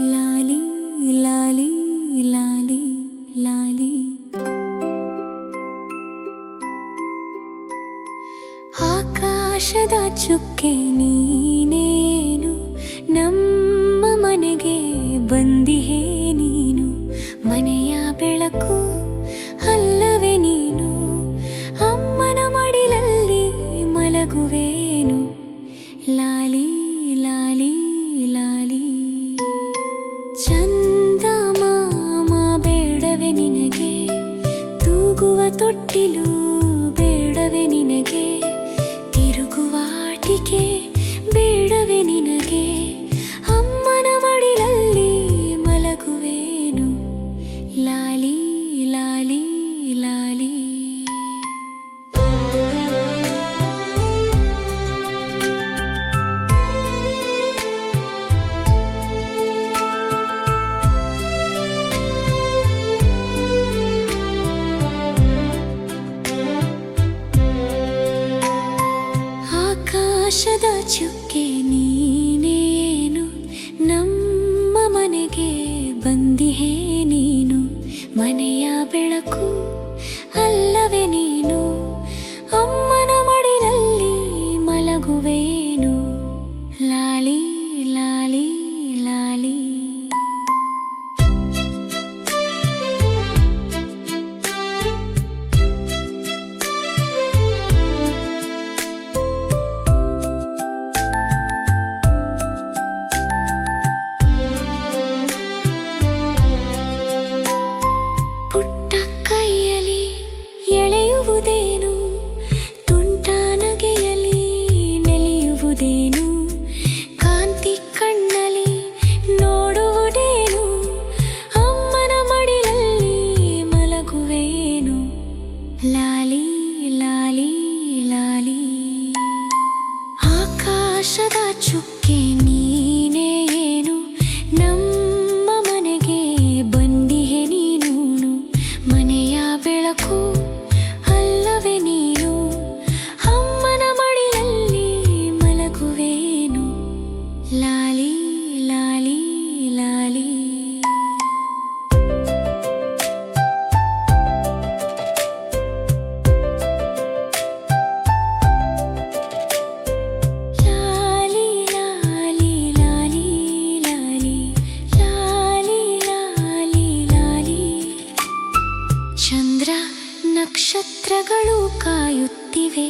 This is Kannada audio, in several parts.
ಲಾಲಿ ಲಾಲಿ ಲಾಲಿ ಲಾಲಿ. ಆಕಾಶದ ಚುಕ್ಕೆ ನೀನೇನು, ನಮ್ಮ ಮನೆಗೆ ಬಂದಿಹೇ ನೀನು. ಮನೆಯ ಬೆಳಕು ಅಲ್ಲವೇ ನೀನು, ಅಮ್ಮನ ಮಡಿಲಲ್ಲಿ ಮಲಗುವೇನು. ಲಾಲಿ ಲಾಲಿ ಲಾಲಿ. ಚಂದ ಮಾಮ ಬೇಡವೆ ನಿನಗೆ, ತೂಗುವ ತೊಟ್ಟಿಲು ಬೇಡವೆ ನಿನಗೆ, ತಿರುಗುವ ಆಟಿಕೆ ಬೇಡವೆ ನಿನಗೆ, ಅಮ್ಮನ ಮಡಿಲಲ್ಲಿ ಮಲಗುವೇನು. ಲಾಲಿ ಲಾಲಿ ಲಾಲಿ. ಆಕಾಶದ ಚುಕ್ಕೆ ನೀನೇನು, ನಮ್ಮ ಮನೆಗೆ ಬಂದಿಹೇ ನೀನು. ಮನೆಯ ಬೆಳಕು ಅಲ್ಲವೇ ನೀನು, ಅಮ್ಮನ ಮಡಿಲಲ್ಲಿ ಮಲಗುವೇನು. ಲಾಲಿ ಲಾಲಿ ಲಾಲಿ. ಪುಟ್ಟ ಕೈಯಲ್ಲಿ ಎಳೆಯುವುದೇನು, ತುಂಟ ನಗೆಯಲ್ಲಿ ನೆಲೆಯುವುದೇನು, ಕಾಂತಿ ಕಣ್ಣಲ್ಲಿ ನೋಡುವುದೇನು, ಅಮ್ಮನ ಮಡಿಲಲ್ಲಿ ಮಲಗುವೇನು. ಲಾಲಿ ಲಾಲಿ ಲಾಲಿ. ಆಕಾಶದ ಚುಕ್ಕೆ ನೀನೇನು, ನಮ್ಮ ಮನೆಗೆ ಬಂದಿಹೆ ನೀನು. ಮನೆಯ ಬೆಳಕು ಅಲ್ಲವೇ ನೀನು, ಅಮ್ಮನ ಮಡಿಲಲ್ಲಿ ಮಲಗುವೇನು. ಲಾಲಿ ಲಾಲಿ ಲಾಲಿ. ಲಾಲಿ ಲಾಲಿ ಲಾಲಿ ಲಾಲಿ. ಲಾಲಿ ಲಾಲಿ ಲಾಲಿ. ಚಂದ್ರ ನಕ್ಷತ್ರಗಳು ಕಾಯುತ್ತಿವೆ,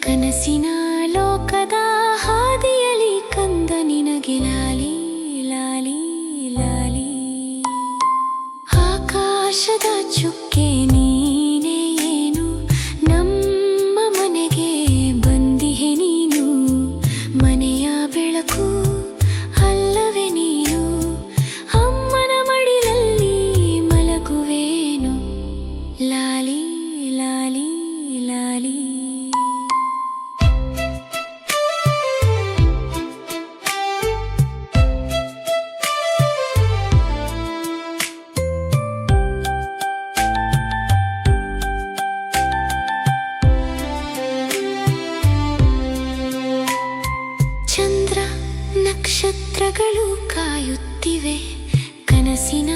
ಕನಸಿನ ಲೋಕದ ಹಾದಿಯಲಿ ಕಂದ ನಿನಗೆ. ಲಾಲಿ ಲಾಲಿ ಲಾಲಿ. ಆಕಾಶದ ಚುಕ್ಕೆ ನೀನೇ ಏನು, ನಮ್ಮ ಮನೆಗೆ ಬಂದಿಹೆ ನೀನು. ಮನೆಯ ಬೆಳಕು ಅಲ್ಲವೇ ನೀನು, ಅಮ್ಮನ ಮಡಿಲಲ್ಲಿ ಮಲಗುವೇನು. ಲಾಲಿ ಲಾಲಿ ಲಾಲಿ. ಚಂದ್ರ ನಕ್ಷತ್ರಗಳು ಕಾಯುತ್ತಿವೆ, ಕನಸಿನ